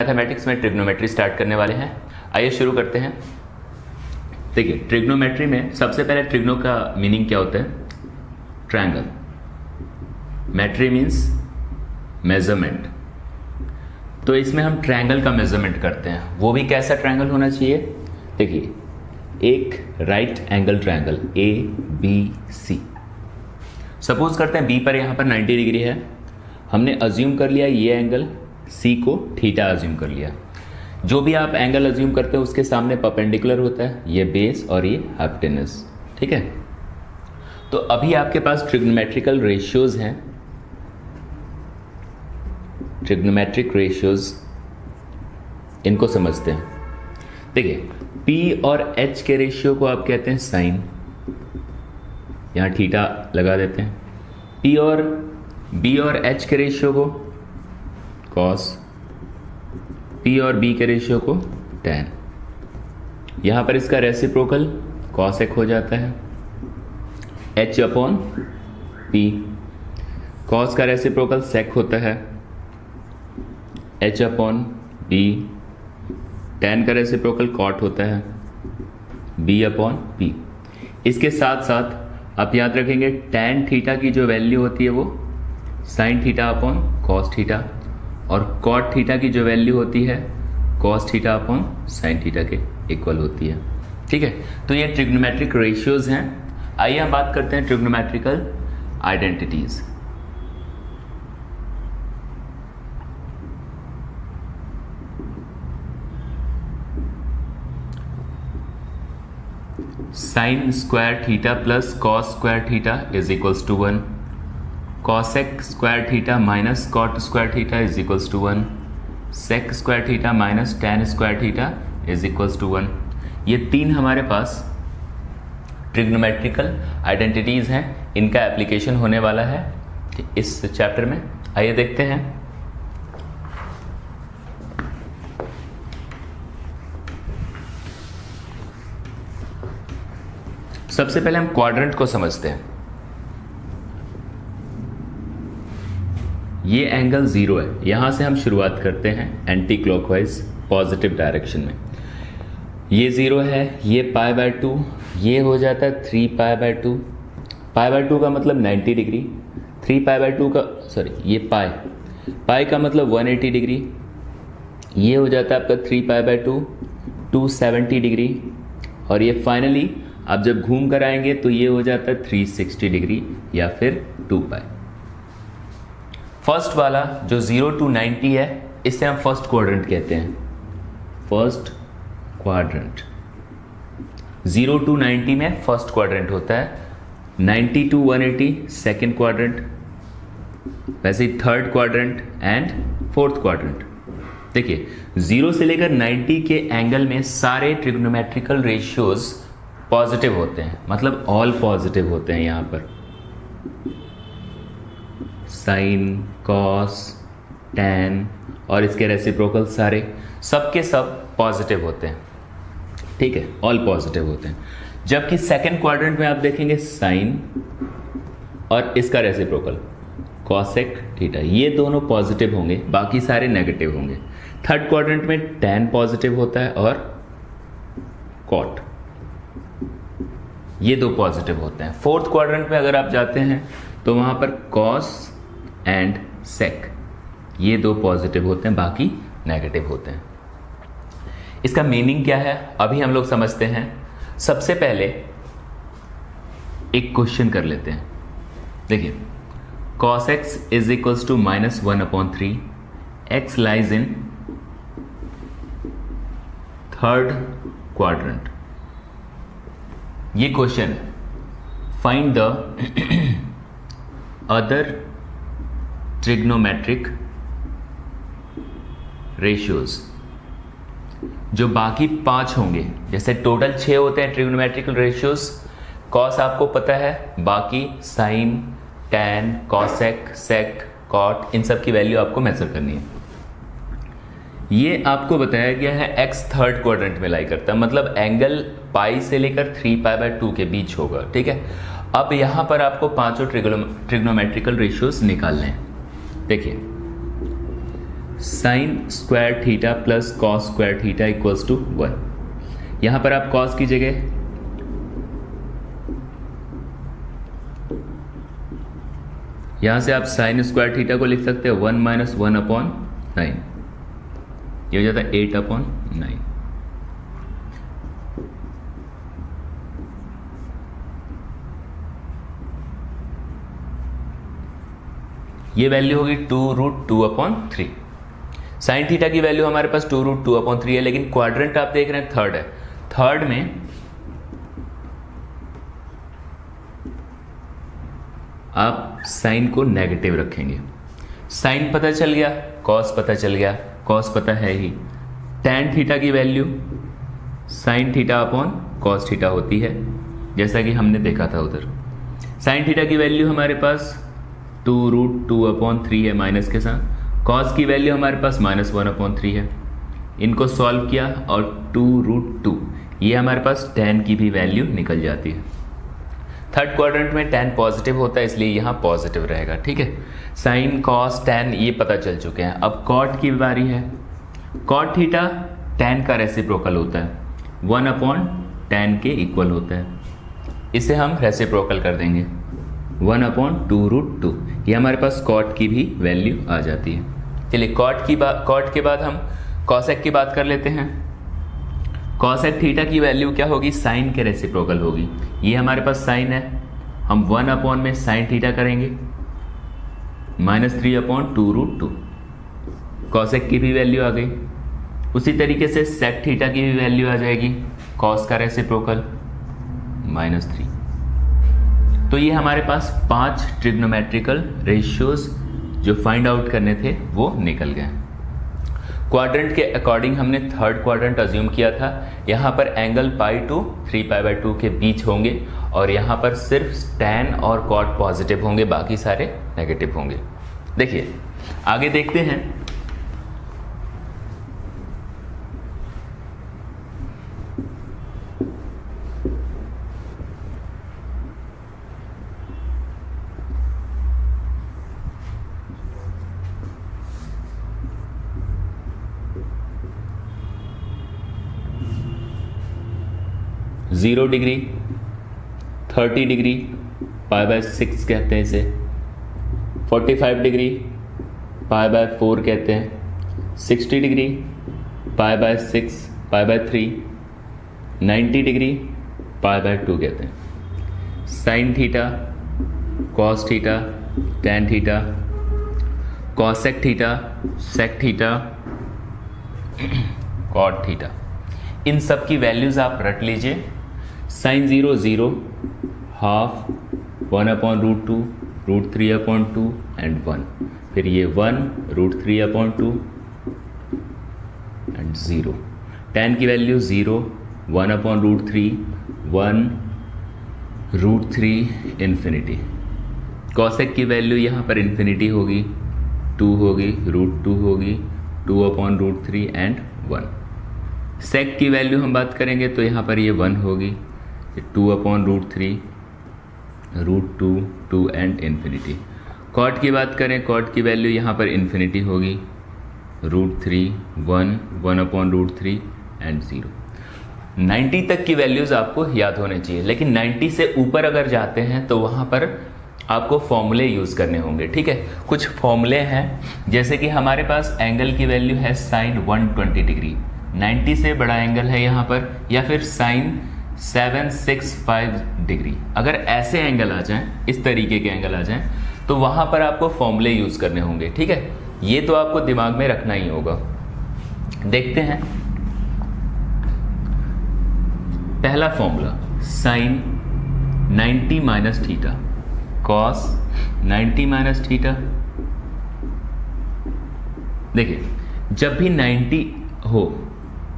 Mathematics में trigonometry start करने वाले हैं। आइए शुरू करते हैं। देखिए, ट्रिग्नोमेट्री में सबसे पहले ट्रिग्नो का मीनिंग क्या होता है? ट्रायंगल। Metry means measurement. तो इसमें हम ट्रायंगल का मेजरमेंट करते हैं। वो भी कैसा ट्रायंगल होना चाहिए? देखिए, एक right angle triangle ABC। Suppose करते हैं बी पर यहाँ पर 90 डिग्री है। हमने अज्यूम कर लिया ये एंगल C को थीटा अज्यूम कर लिया। जो भी आप एंगल अज्यूम करते हैं उसके सामने परपेंडिकुलर होता है, ये बेस और ये हाइपोटेनस। ठीक है, तो अभी आपके पास ट्रिग्नोमेट्रिकल रेशियोज हैं। ट्रिग्नोमेट्रिक रेशियोज, इनको समझते हैं। देखिए, P और H के रेशियो को आप कहते हैं साइन। यहाँ थीटा लगा देते हैं। P और B और H के रेशियो को कॉस, P और B के रेशियो को tan। यहाँ पर इसका रेसिप्रोकल cos हो जाता है H अपॉन P। cos का रेसिप्रोकल sec होता है H अपॉन B। tan का रेसिप्रोकल cot होता है B अपॉन P। इसके साथ साथ आप याद रखेंगे tan थीटा की जो वैल्यू होती है वो sin theta upon cos theta, और cot थीटा की जो वैल्यू होती है cos theta upon sin theta के इक्वल होती है। ठीक है, तो ये ट्रिग्नोमेट्रिक रेशियोज हैं। आइए हम बात करते हैं trigonometrical identities. Sine square theta plus cos square theta is equals to 1। Cosec square theta minus cot square theta is equals to 1। Sec square theta minus tan square theta is equals to 1। ये तीन हमारे पास trigonometrical identities हैं। इनका application होने वाला है इस chapter में। आइए देखते हैं। सबसे पहले हम क्वाड्रेंट को समझते हैं। ये एंगल 0 है। यहां से हम शुरुआत करते हैं एंटी क्लॉकवाइज पॉजिटिव डायरेक्शन में। ये 0 है, ये π/2, ये हो जाता है 3π/2। π/2 का मतलब 90 डिग्री, 3π/2 का ये पाई का मतलब 180 डिग्री। ये हो जाता है आपका 3π/2 270 डिग्री, और ये फाइनली आप जब घूम कर आएंगे तो ये हो जाता है 360 डिग्री या फिर 2π। फर्स्ट वाला जो 0 to 90 है, इसे हम फर्स्ट क्वाड्रेंट कहते हैं। फर्स्ट क्वाड्रेंट 0 to 90 में फर्स्ट क्वाड्रेंट होता है, 90 to 180 सेकेंड क्वाड्रेंट, वैसे ही third quadrant and fourth quadrant. देखिए, 0 से लेकर 90 के एंगल में सारे ट्रिग्नोमेट्रिकल रेशियोज पॉजिटिव होते हैं, मतलब ऑल पॉजिटिव होते हैं। यहां पर साइन, कॉस, टैन और इसके रेसिप्रोकल सारे सबके सब पॉजिटिव होते हैं। ठीक है, ऑल पॉजिटिव होते हैं। जबकि सेकंड क्वाड्रेंट में आप देखेंगे साइन और इसका रेसिप्रोकल कॉसेक थीटा, ये दोनों पॉजिटिव होंगे, बाकी सारे नेगेटिव होंगे। थर्ड क्वाड्रेंट में टैन पॉजिटिव होता है और कॉट, ये दो पॉजिटिव होते हैं। फोर्थ क्वाड्रेंट में अगर आप जाते हैं तो वहां पर कॉस एंड सेक, ये दो पॉजिटिव होते हैं, बाकी नेगेटिव होते हैं। इसका मीनिंग क्या है अभी हम लोग समझते हैं। सबसे पहले एक क्वेश्चन कर लेते हैं। देखिए, cos x is equals to -1/3, x lies in third quadrant. ये क्वेश्चन है, find the other trigonometric ratios. जो बाकी 5 होंगे, जैसे टोटल 6 होते हैं ट्रिग्नोमेट्रिकल रेशियोज। कॉस आपको पता है, बाकी साइन, टैन, कॉसेक, सेक, कॉट, इन सब की वैल्यू आपको मेजर करनी है। ये आपको बताया गया है x थर्ड क्वाड्रेंट में लाई करता है, मतलब एंगल पाई से लेकर 3π/2 के बीच होगा। ठीक है, अब यहां पर आपको पांचों ट्रिग्नोमेट्रिकल रेशियोज निकालने हैं। देखिए, sine square theta plus cos square theta equals to 1। यहां पर आप कॉस की जगह यहां से आप साइन स्क्वायर थीटा को लिख सकते हैं 1 माइनस 1/9, ये हो जाता है 8/9। ये वैल्यू होगी 2√2/3। साइन थीटा की वैल्यू हमारे पास 2√2/3 है, लेकिन क्वाड्रेंट आप देख रहे हैं थर्ड है। थर्ड में आप साइन को नेगेटिव रखेंगे। साइन पता चल गया, कॉस पता चल गया, कॉस पता है ही। टैन थीटा की value sine theta upon cos theta होती है, जैसा कि हमने देखा था उधर। साइन थीटा की वैल्यू हमारे पास 2√2/3 है माइनस के साथ। कॉस की वैल्यू हमारे पास -1/3 है। इनको सॉल्व किया और 2√2 ये हमारे पास टैन की भी वैल्यू निकल जाती है। थर्ड क्वाड्रेंट में टैन पॉजिटिव होता है, इसलिए यहाँ पॉजिटिव रहेगा। ठीक है, साइन कॉस टैन ये पता चल चुके हैं। अब कॉट की बारी है। कॉट थीटा टैन का रेसिप्रोकल होता है, 1/tan के इक्वल होता है। इसे हम रेसिप्रोकल कर देंगे 1/2√2। ये हमारे पास कॉट की भी वैल्यू आ जाती है। चलिए कॉट के बाद हम कॉसेक की बात कर लेते हैं। कॉसेक थीटा की वैल्यू क्या होगी, साइन के रेसिप्रोकल होगी। ये हमारे पास साइन है, हम 1/ में साइन थीटा करेंगे -3/2√2। कॉसेक की भी वैल्यू आ गई। उसी तरीके से सेक थीटा की भी वैल्यू आ जाएगी, कॉस का रेसिप्रोकल -3। तो ये हमारे पास 5 ट्रिग्नोमेट्रिकल रेशियोज जो फाइंड आउट करने थे वो निकल गए। क्वाड्रेंट के अकॉर्डिंग हमने थर्ड क्वाड्रेंट अज्यूम किया था। यहाँ पर एंगल पाई टू 3π/2 के बीच होंगे और यहाँ पर सिर्फ टैन और कॉट पॉजिटिव होंगे, बाकी सारे नेगेटिव होंगे। देखिए आगे देखते हैं। जीरो डिग्री, 30 डिग्री π/6 कहते हैं इसे, 45 डिग्री π/4 कहते हैं, 60 डिग्री π/6 π/3, 90 डिग्री π/2 कहते हैं। Sine theta, cos theta, tan theta, cosec theta, sec theta, cot theta, इन सब की वैल्यूज आप रट लीजिए। Sine 0 0, half, 1/√2, √3/2 and 1। फिर ये 1, √3/2 एंड 0। टैन की वैल्यू 0, 1/√3, 1, √3, इन्फिनिटी। कॉसेक की वैल्यू यहाँ पर इन्फिनिटी होगी, 2 होगी, √2 होगी, 2/√3 एंड 1। सेक की वैल्यू हम बात करेंगे तो यहाँ पर ये 1 होगी, 2/√3, √2, 2 एंड इन्फिनिटी। कॉट की बात करें, कॉट की वैल्यू यहाँ पर इन्फिनिटी होगी, √3, 1, 1/√3 एंड 0। 90 तक की वैल्यूज़ आपको याद होने चाहिए, लेकिन 90 से ऊपर अगर जाते हैं तो वहाँ पर आपको फॉर्मूले यूज़ करने होंगे। ठीक है, कुछ फॉर्मूले हैं, जैसे कि हमारे पास एंगल की वैल्यू है साइन 120 डिग्री, 90 से बड़ा एंगल है यहाँ पर, या फिर साइन 765 डिग्री। अगर ऐसे एंगल आ जाएं, इस तरीके के एंगल आ जाएं, तो वहाँ पर आपको फॉर्मूले यूज़ करने होंगे। ठीक है, ये तो आपको दिमाग में रखना ही होगा। देखते हैं पहला formula, sine 90 minus theta, cos 90 minus theta. देखिए जब भी 90 हो,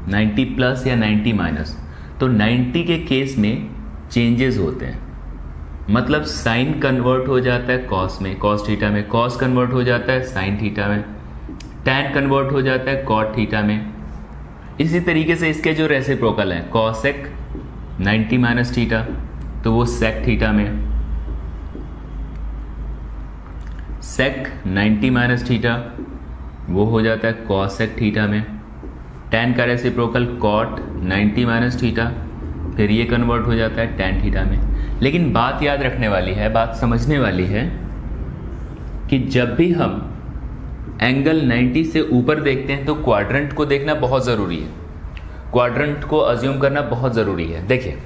90 प्लस या 90 माइनस, तो 90 के केस में चेंजेस होते हैं। मतलब साइन कन्वर्ट हो जाता है कॉस में, कॉस थीटा में, कॉस कन्वर्ट हो जाता है साइन थीटा में, टैन कन्वर्ट हो जाता है कॉट थीटा में। इसी तरीके से इसके जो रेसिप्रोकल है, कॉसेक 90 माइनस थीटा, तो वो सेक थीटा में, सेक 90 माइनस थीटा वो हो जाता है कॉसेक थीटा में। tan का रेसिप्रोकल कॉट 90 माइनस थीटा, फिर ये कन्वर्ट हो जाता है tan थीटा में। लेकिन बात याद रखने वाली है, बात समझने वाली है कि जब भी हम एंगल 90 से ऊपर देखते हैं तो क्वाड्रेंट को देखना बहुत ज़रूरी है, क्वाड्रेंट को अज्यूम करना बहुत ज़रूरी है। देखिए,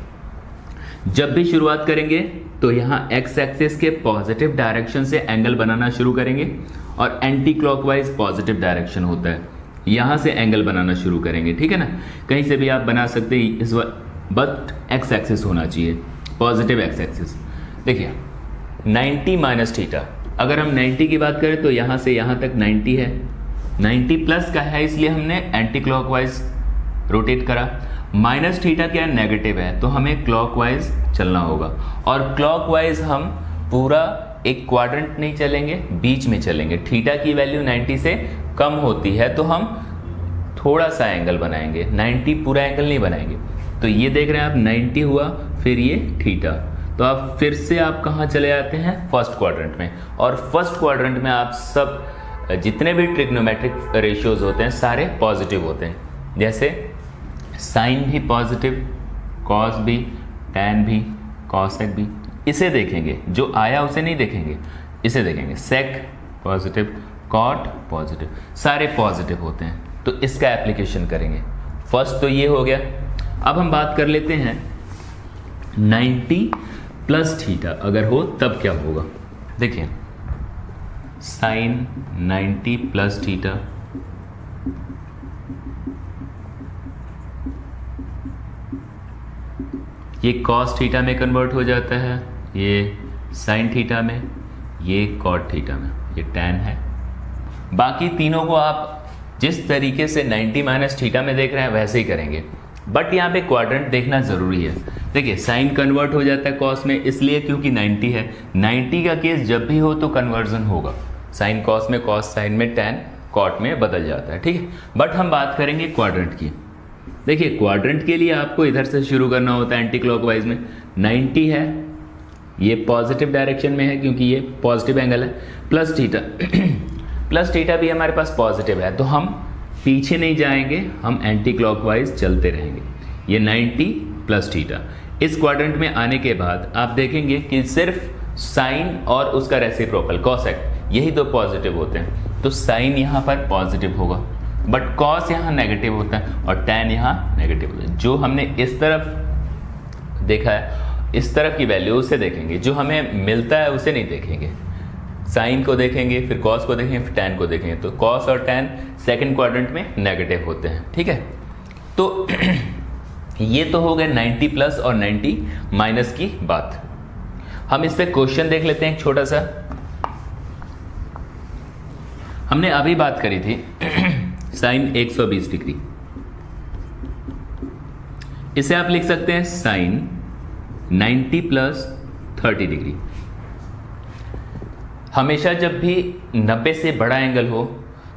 जब भी शुरुआत करेंगे तो यहाँ एक्स एक्सिस के पॉजिटिव डायरेक्शन से एंगल बनाना शुरू करेंगे और एंटी क्लॉकवाइज पॉजिटिव डायरेक्शन होता है, यहाँ से एंगल बनाना शुरू करेंगे। ठीक है ना, कहीं से भी आप बना सकते हैं इस बट एक्स एक्सिस होना चाहिए, पॉजिटिव एक्स एक्सिस। देखिए 90 माइनस थीटा, अगर हम 90 की बात करें तो यहाँ से यहाँ तक 90 है, 90 प्लस का है इसलिए हमने एंटी क्लॉकवाइज रोटेट करा। माइनस थीटा क्या है, नेगेटिव है, तो हमें क्लॉकवाइज चलना होगा। और क्लॉकवाइज हम पूरा एक क्वाड्रेंट नहीं चलेंगे, बीच में चलेंगे। थीटा की वैल्यू 90 से कम होती है तो हम थोड़ा सा एंगल बनाएंगे, 90 पूरा एंगल नहीं बनाएंगे। तो ये देख रहे हैं आप 90 हुआ, फिर ये थीटा, तो आप फिर से आप कहाँ चले जाते हैं, फर्स्ट क्वाड्रेंट में। और फर्स्ट क्वाड्रेंट में आप सब जितने भी ट्रिग्नोमेट्रिक रेशियोज होते हैं सारे पॉजिटिव होते हैं, जैसे साइन भी पॉजिटिव, कॉस भी, टैन भी, कॉसेक भी। इसे देखेंगे, जो आया उसे नहीं देखेंगे, इसे देखेंगे। सेक पॉजिटिव, कॉट पॉजिटिव, सारे पॉजिटिव होते हैं, तो इसका एप्लीकेशन करेंगे। फर्स्ट तो ये हो गया। अब हम बात कर लेते हैं 90 प्लस थीटा अगर हो तब क्या होगा। देखिए साइन 90 प्लस थीटा, ये कॉस थीटा में कन्वर्ट हो जाता है, ये साइन थीटा में, ये कॉट थीटा में, ये टैन है। बाकी तीनों को आप जिस तरीके से 90 माइनस थीटा में देख रहे हैं वैसे ही करेंगे, बट यहाँ पे क्वाड्रेंट देखना ज़रूरी है। देखिए साइन कन्वर्ट हो जाता है कॉस में, इसलिए क्योंकि 90 है। 90 का केस जब भी हो तो कन्वर्जन होगा, साइन कॉस में, कॉस साइन में, टैन कॉट में बदल जाता है। ठीक है, बट हम बात करेंगे क्वाड्रेंट की। देखिए क्वाड्रेंट के लिए आपको इधर से शुरू करना होता है एंटी क्लॉकवाइज में। 90 है, ये पॉजिटिव डायरेक्शन में है क्योंकि ये पॉजिटिव एंगल है, प्लस थीटा प्लस थीटा भी हमारे पास पॉजिटिव है, तो हम पीछे नहीं जाएंगे, हम एंटी क्लॉकवाइज चलते रहेंगे। ये 90 प्लस थीटा। इस क्वाड्रेंट में आने के बाद आप देखेंगे कि सिर्फ साइन और उसका रेसिप्रोकल कॉसेक यही दो पॉजिटिव होते हैं, तो साइन यहाँ पर पॉजिटिव होगा, बट कॉस यहाँ नेगेटिव होता है और टैन यहाँ नेगेटिव होता है। जो हमने इस तरफ देखा है, इस तरफ की वैल्यू उसे देखेंगे, जो हमें मिलता है उसे नहीं देखेंगे। साइन को देखेंगे, फिर कॉस को देखेंगे, फिर टैन को देखेंगे, तो कॉस और टैन सेकंड क्वाड्रेंट में नेगेटिव होते हैं। ठीक है, तो ये तो हो गए 90 प्लस और 90 माइनस की बात। हम इस पे क्वेश्चन देख लेते हैं छोटा सा। हमने अभी बात करी थी साइन 120 डिग्री, इसे आप लिख सकते हैं साइन 90 प्लस 30 डिग्री। हमेशा जब भी 90 से बड़ा एंगल हो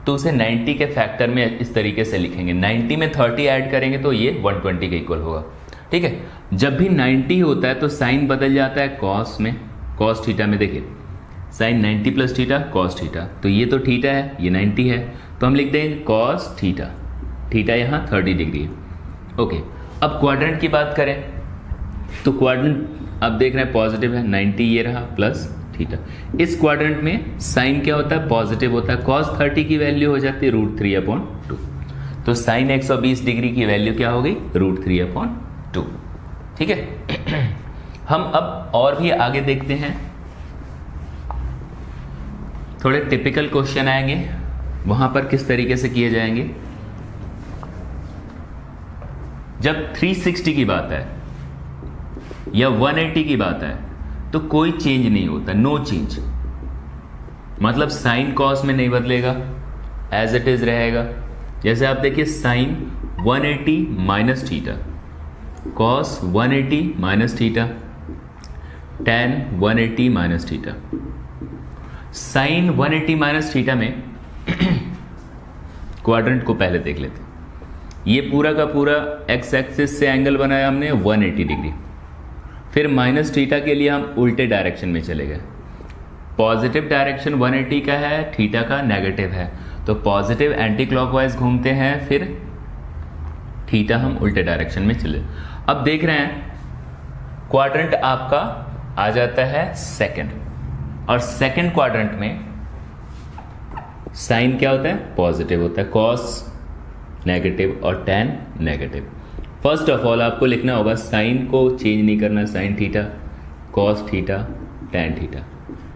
तो उसे 90 के फैक्टर में इस तरीके से लिखेंगे। 90 में 30 ऐड करेंगे तो ये 120 के इक्वल होगा। ठीक है, जब भी 90 होता है तो साइन बदल जाता है कॉस में, कॉस थीटा में। देखिए sine 90 plus theta cos theta, तो ये तो थीटा है, ये 90 है, तो हम लिखते हैं कॉस थीटा, थीटा यहाँ 30 डिग्री है। ओके, अब क्वाड्रेंट की बात करें तो क्वाड्रेंट आप देख रहे हैं पॉजिटिव है, 90 ये रहा प्लस थीटा। इस क्वाड्रेंट में साइन क्या होता है, पॉजिटिव होता है। cos 30 की वैल्यू हो जाती है √3/2, तो साइन 120 डिग्री की वैल्यू क्या हो गई, √3/2। ठीक है, हम अब और भी आगे देखते हैं, थोड़े टिपिकल क्वेश्चन आएंगे, वहां पर किस तरीके से किए जाएंगे। जब 360 की बात है या 180 की बात है तो कोई चेंज नहीं होता, नो चेंज, मतलब साइन कॉस में नहीं बदलेगा, एज इट इज रहेगा। जैसे आप देखिए sine 180 minus theta, cos 180 minus theta, tan 180 minus theta. Sine 180 minus theta में क्वाड्रेंट को पहले देख लेते हैं। ये पूरा का पूरा एक्स एक्सिस से एंगल बनाया हमने 180 डिग्री, फिर माइनस थीटा के लिए हम उल्टे डायरेक्शन में चले गए। पॉजिटिव डायरेक्शन 180 का है, थीटा का नेगेटिव है, तो पॉजिटिव एंटी क्लॉकवाइज घूमते हैं, फिर थीटा हम उल्टे डायरेक्शन में चले। अब देख रहे हैं क्वाड्रेंट आपका आ जाता है सेकंड, और सेकंड क्वाड्रेंट में साइन क्या होता है? पॉजिटिव होता है, कॉस नेगेटिव और tan negative. First of all आपको लिखना होगा, साइन को चेंज नहीं करना, sign theta, cos theta, tan theta,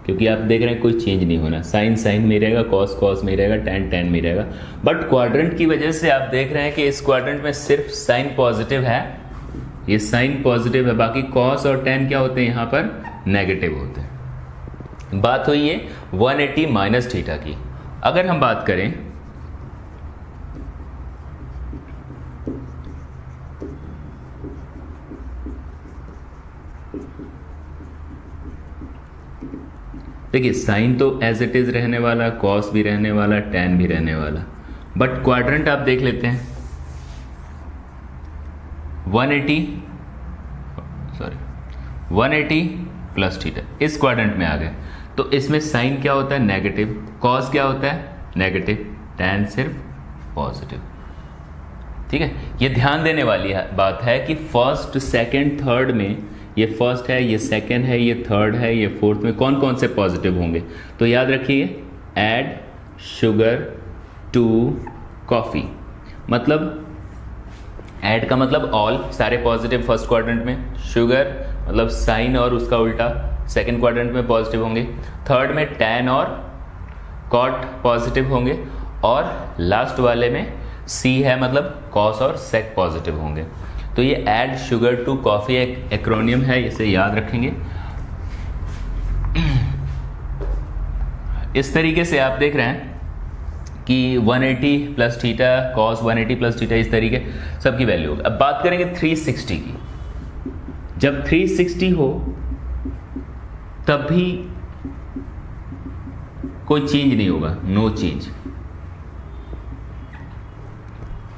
क्योंकि आप देख रहे हैं कोई चेंज नहीं होना। साइन साइन में रहेगा, कॉस कॉस में रहेगा, टैन टैन में रहेगा। बट क्वाड्रेंट की वजह से आप देख रहे हैं कि इस क्वाड्रेंट में सिर्फ साइन पॉजिटिव है, ये साइन पॉजिटिव है, बाकी कॉस और टैन क्या होते हैं यहाँ पर? नेगेटिव होते हैं। बात हुई है 180 माइनस थीटा की। अगर हम बात करें देखिए, साइन तो एज इट इज रहने वाला, कॉस भी रहने वाला, टैन भी रहने वाला, बट क्वाड्रेंट आप देख लेते हैं 180 प्लस थीटा इस क्वाड्रेंट में आ गए, तो इसमें साइन क्या होता है? नेगेटिव, कॉस क्या होता है? नेगेटिव, टैन सिर्फ पॉजिटिव। ठीक है, ये ध्यान देने वाली बात है कि फर्स्ट सेकंड थर्ड में, ये फर्स्ट है, ये सेकंड है, ये थर्ड है, ये फोर्थ में कौन कौन से पॉजिटिव होंगे? तो याद रखिए, ऐड शुगर टू कॉफी, मतलब ऐड का मतलब ऑल, सारे पॉजिटिव फर्स्ट क्वाड्रेंट में, शुगर मतलब साइन और उसका उल्टा सेकंड क्वाड्रेंट में पॉजिटिव होंगे, थर्ड में टैन और कॉट पॉजिटिव होंगे, और लास्ट वाले में सी है मतलब कॉस और सेक पॉजिटिव होंगे। तो ये ऐड शुगर टू कॉफी एक एक्रोनियम है, इसे याद रखेंगे। इस तरीके से आप देख रहे हैं कि 180 plus theta, cos 180 plus theta, इस तरीके सबकी वैल्यू होगी। अब बात करेंगे 360 की। जब 360 हो तब भी कोई चेंज नहीं होगा, नो चेंज।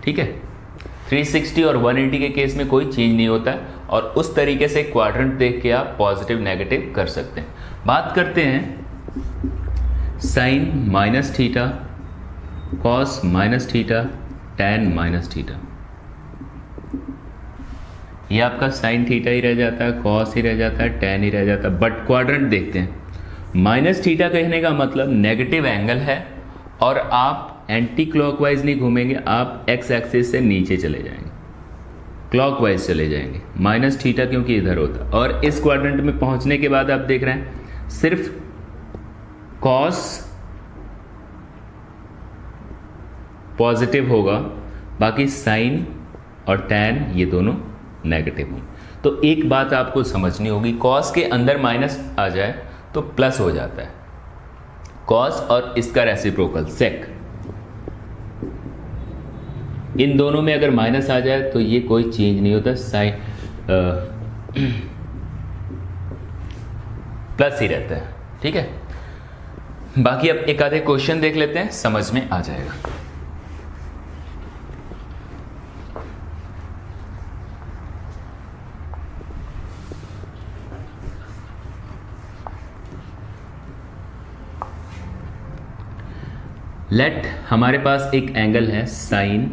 ठीक है, 360 और 180 के केस में कोई चेंज नहीं होता, और उस तरीके से क्वाड्रेंट देख के आप पॉजिटिव नेगेटिव कर सकते हैं। बात करते हैं sine minus theta, cos minus theta, tan minus theta. ये आपका साइन थीटा ही रह जाता है, कॉस ही रह जाता है, टैन ही रह जाता है। बट क्वाड्रेंट देखते हैं, माइनस थीटा कहने का मतलब नेगेटिव एंगल है, और आप एंटी क्लॉकवाइज नहीं घूमेंगे, आप एक्स एक्सिस से नीचे चले जाएंगे, क्लॉकवाइज चले जाएंगे, माइनस थीटा क्योंकि इधर होता। और इस क्वाड्रेंट में पहुंचने के बाद आप देख रहे हैं सिर्फ कॉस पॉजिटिव होगा, बाकी साइन और टैन ये दोनों नेगेटिव होंगे। तो एक बात आपको समझनी होगी, कॉस के अंदर माइनस आ जाए तो प्लस हो जाता है, कॉस और इसका रेसिप्रोकल सेक, इन दोनों में अगर माइनस आ जाए तो ये कोई चेंज नहीं होता, साइन प्लस ही रहता है। ठीक है, बाकी अब एक आधे क्वेश्चन देख लेते हैं, समझ में आ जाएगा। लेट हमारे पास एक एंगल है साइन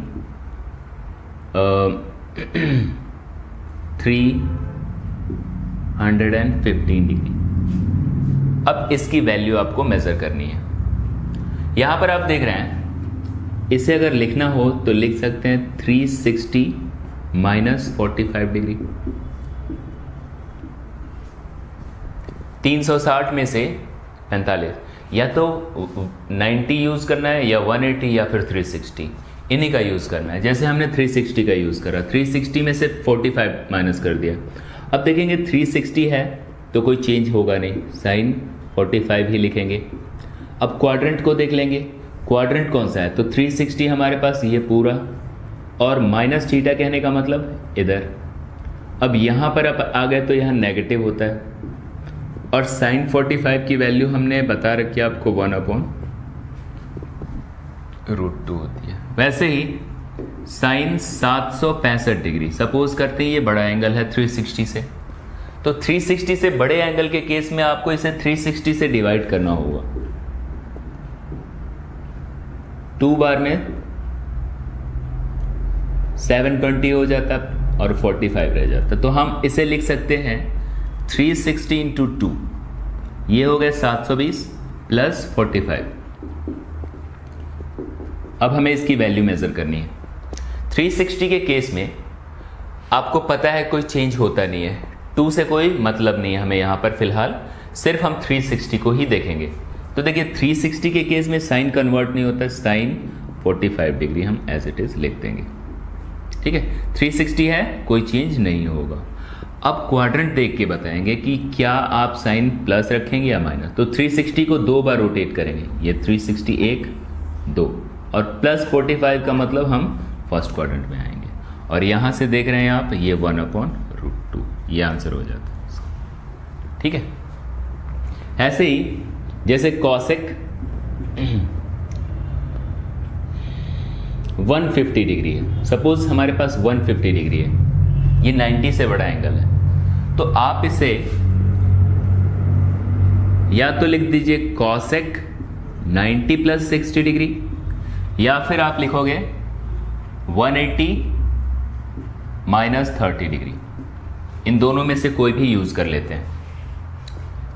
315 डिग्री। अब इसकी वैल्यू आपको मेजर करनी है। यहां पर आप देख रहे हैं, इसे अगर लिखना हो तो लिख सकते हैं 360 माइनस 45 डिग्री। 360 में से 45, या तो 90 यूज करना है, या 180, या फिर 360, इन्हीं का यूज करना है। जैसे हमने 360 का यूज करा, 360 में से 45 माइनस कर दिया। अब देखेंगे 360 है तो कोई चेंज होगा नहीं, साइन 45 ही लिखेंगे। अब क्वाड्रेंट को देख लेंगे, क्वाड्रेंट कौन सा है, तो 360 हमारे पास ये पूरा, और माइनस थीटा कहने का मतलब इधर। अब यहाँ पर आप आ गए तो यहाँ नेगेटिव होता है, और साइन 45 की वैल्यू हमने बता रखी है आपको 1/√2 होती है। वैसे ही साइन 765 डिग्री, सपोज करते हैं ये बड़ा एंगल है 360 से, तो 360 से बड़े एंगल के केस में आपको इसे 360 से डिवाइड करना होगा, 2 बार में 720 हो जाता और 45 रह जाता। तो हम इसे लिख सकते हैं 360 इंटू 2, ये हो गए 720 प्लस 45। अब हमें इसकी वैल्यू मेजर करनी है। 360 के केस में आपको पता है कोई चेंज होता नहीं है, 2 से कोई मतलब नहीं है हमें यहाँ पर फिलहाल, सिर्फ हम 360 को ही देखेंगे। तो देखिए 360 के केस में साइन कन्वर्ट नहीं होता, साइन 45 डिग्री हम एज इट इज लिख देंगे। ठीक है, 360 है, कोई चेंज नहीं होगा। अब क्वाड्रेंट देख के बताएंगे कि क्या आप साइन प्लस रखेंगे या माइनस। तो 360 को 2 बार रोटेट करेंगे, ये 360 1 2, और प्लस 45 का मतलब हम फर्स्ट क्वाड्रेंट में आएंगे। और यहां से देख रहे हैं आप, ये 1/√2, ये आंसर हो जाता है इसका। ठीक है, ऐसे ही जैसे कॉसेक 150 डिग्री है, सपोज हमारे पास 150 डिग्री है, ये 90 से बड़ा एंगल है, तो आप इसे या तो लिख दीजिए कॉसेक 90 प्लस 60 डिग्री, या फिर आप लिखोगे 180 माइनस 30 डिग्री। इन दोनों में से कोई भी यूज कर लेते हैं,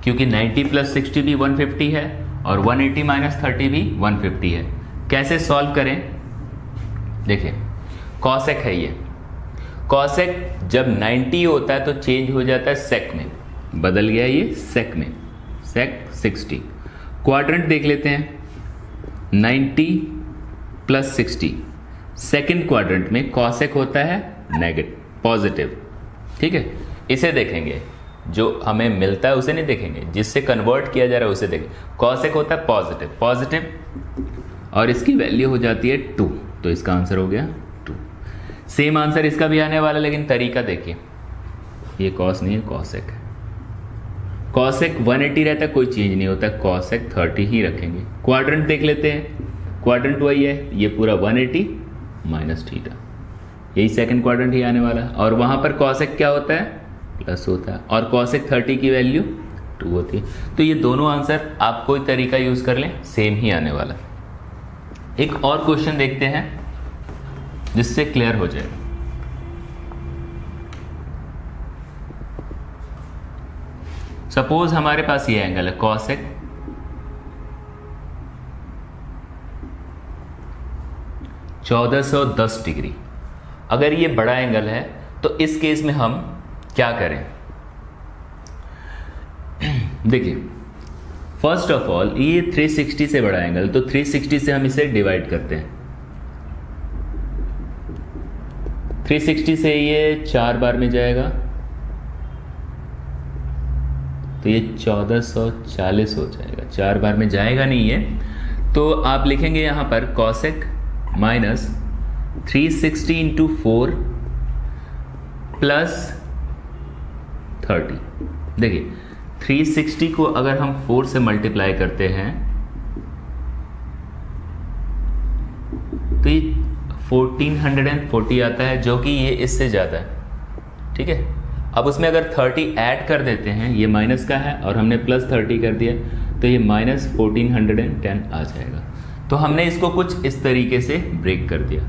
क्योंकि 90 प्लस 60 भी 150 है और 180 माइनस 30 भी 150 है। कैसे सॉल्व करें, देखिए कॉसेक है ये, कॉसेक जब 90 होता है तो चेंज हो जाता है सेक में, बदल गया ये सेक में, सेक 60। क्वाड्रेंट देख लेते हैं, 90 प्लस 60, सेकेंड क्वाड्रेंट में कॉसेक होता है नेगेटिव पॉजिटिव। ठीक है, इसे देखेंगे, जो हमें मिलता है उसे नहीं देखेंगे, जिससे कन्वर्ट किया जा रहा है उसे देखेंगे। कॉसेक होता है पॉजिटिव पॉजिटिव, और इसकी वैल्यू हो जाती है 2, तो इसका आंसर हो गया 2। सेम आंसर इसका भी आने वाला, लेकिन तरीका देखिए, ये कॉस नहीं है कॉसेक है। कॉसेक 180 रहता है, कोई चेंज नहीं होता, कॉसेक 30 ही रखेंगे। क्वाड्रेंट देख लेते हैं, क्वाड्रेंट वही है, ये पूरा 180 माइनस थीटा, यही सेकंड क्वाड्रेंट ही आने वाला है। और वहां पर कॉसेक क्या होता है, प्लस होता है, और कॉसेक 30 की वैल्यू 2 होती है। तो ये दोनों आंसर आप कोई तरीका यूज कर लें, सेम ही आने वाला है। एक और क्वेश्चन देखते हैं जिससे क्लियर हो जाएगा। सपोज हमारे पास ये एंगल है कॉसेक 1410 डिग्री। अगर ये बड़ा एंगल है तो इस केस में हम क्या करें, देखिए फर्स्ट ऑफ ऑल ये 360 से बड़ा एंगल, तो 360 से हम इसे डिवाइड करते हैं। 360 से ये 4 बार में जाएगा, तो ये 1440 हो जाएगा, 4 बार में जाएगा नहीं है, तो आप लिखेंगे यहां पर कॉसेक माइनस 360 इंटू 4 प्लस 30। देखिए 360 को अगर हम 4 से मल्टीप्लाई करते हैं तो ये 1440 आता है, जो कि ये इससे ज़्यादा है। ठीक है, अब उसमें अगर 30 ऐड कर देते हैं, ये माइनस का है और हमने प्लस 30 कर दिया, तो ये माइनस 1410 आ जाएगा। तो हमने इसको कुछ इस तरीके से ब्रेक कर दिया।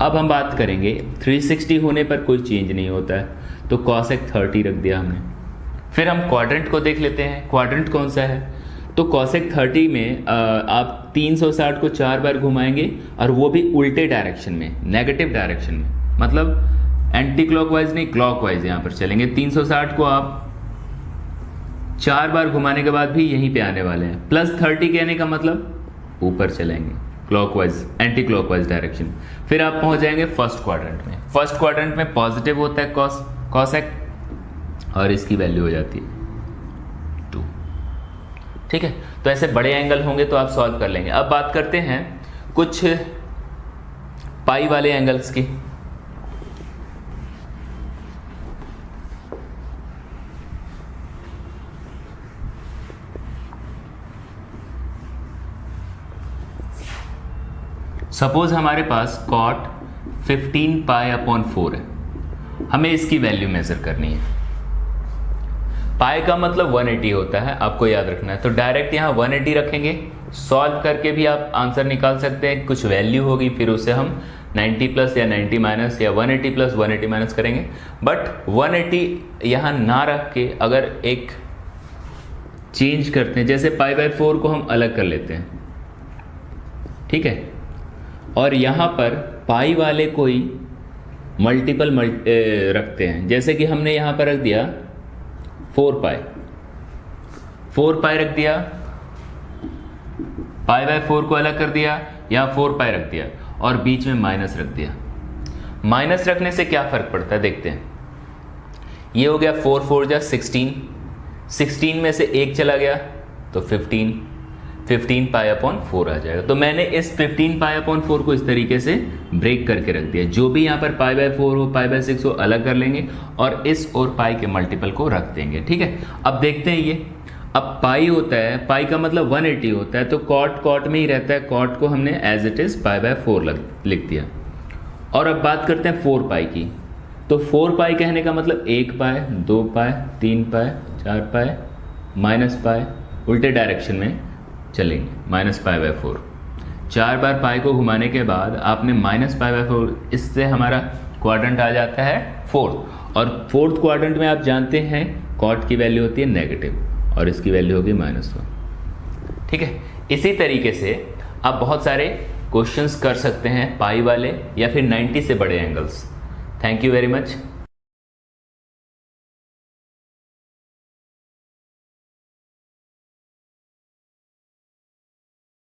अब हम बात करेंगे 360 होने पर कोई चेंज नहीं होता है, तो कॉसेक 30 रख दिया हमने। फिर हम क्वाड्रेंट को देख लेते हैं, क्वाड्रेंट कौन सा है, तो कॉसेक 30 में आप 360 को 4 बार घुमाएंगे, और वो भी उल्टे डायरेक्शन में, नेगेटिव डायरेक्शन में, मतलब एंटी क्लॉकवाइज नहीं क्लॉकवाइज यहां पर चलेंगे। 360 को आप 4 बार घुमाने के बाद भी यहीं पे आने वाले हैं। प्लस 30 कहने का मतलब ऊपर चलेंगे क्लॉकवाइज, एंटी क्लॉकवाइज डायरेक्शन। फिर आप पहुंच जाएंगे फर्स्ट क्वाड्रेंट में। फर्स्ट क्वाड्रेंट में पॉजिटिव होता है कॉसेक, और इसकी वैल्यू हो जाती है 2। ठीक है, तो ऐसे बड़े एंगल होंगे तो आप सॉल्व कर लेंगे। अब बात करते हैं कुछ पाई वाले एंगल्स की। सपोज हमारे पास कॉट 15 पाई अपॉन 4 है, हमें इसकी वैल्यू मेजर करनी है। पाई का मतलब 180 होता है, आपको याद रखना है, तो डायरेक्ट यहां 180 रखेंगे सॉल्व करके भी आप आंसर निकाल सकते हैं, कुछ वैल्यू होगी फिर उसे हम 90 प्लस या 90 माइनस या 180 प्लस 180 माइनस करेंगे। बट 180 यहाँ ना रख के अगर एक चेंज करते हैं, जैसे π/4 को हम अलग कर लेते हैं, ठीक है, और यहाँ पर पाई वाले को ही मल्टीपल रखते हैं। जैसे कि हमने यहाँ पर रख दिया 4π रख दिया, π/4 को अलग कर दिया, यहाँ 4π रख दिया और बीच में माइनस रख दिया। माइनस रखने से क्या फर्क पड़ता है देखते हैं। ये हो गया 4 4 जा 16, 16 में से एक चला गया तो 15 π/4 आ जाएगा। तो मैंने इस 15 π/4 को इस तरीके से ब्रेक करके रख दिया। जो भी यहाँ पर π/4 हो, π/6 हो, अलग कर लेंगे और इस और पाई के मल्टीपल को रख देंगे, ठीक है। अब देखते हैं ये, अब पाई होता है, पाई का मतलब 180 होता है, तो कॉट में ही रहता है, कॉट को हमने एज इट इज π/4 लिख दिया। और अब बात करते हैं 4π की, तो 4π कहने का मतलब 1π, 2π, 3π, 4π, -π, उल्टे डायरेक्शन में चलेंगे, -π/4। 4 बार पाई को घुमाने के बाद आपने -π/4, इससे हमारा क्वाड्रेंट आ जाता है 4th, और 4th क्वाड्रेंट में आप जानते हैं कॉट की वैल्यू होती है नेगेटिव और इसकी वैल्यू होगी -1, ठीक है। इसी तरीके से आप बहुत सारे क्वेश्चंस कर सकते हैं पाई वाले या फिर 90 से बड़े angles. Thank you very much.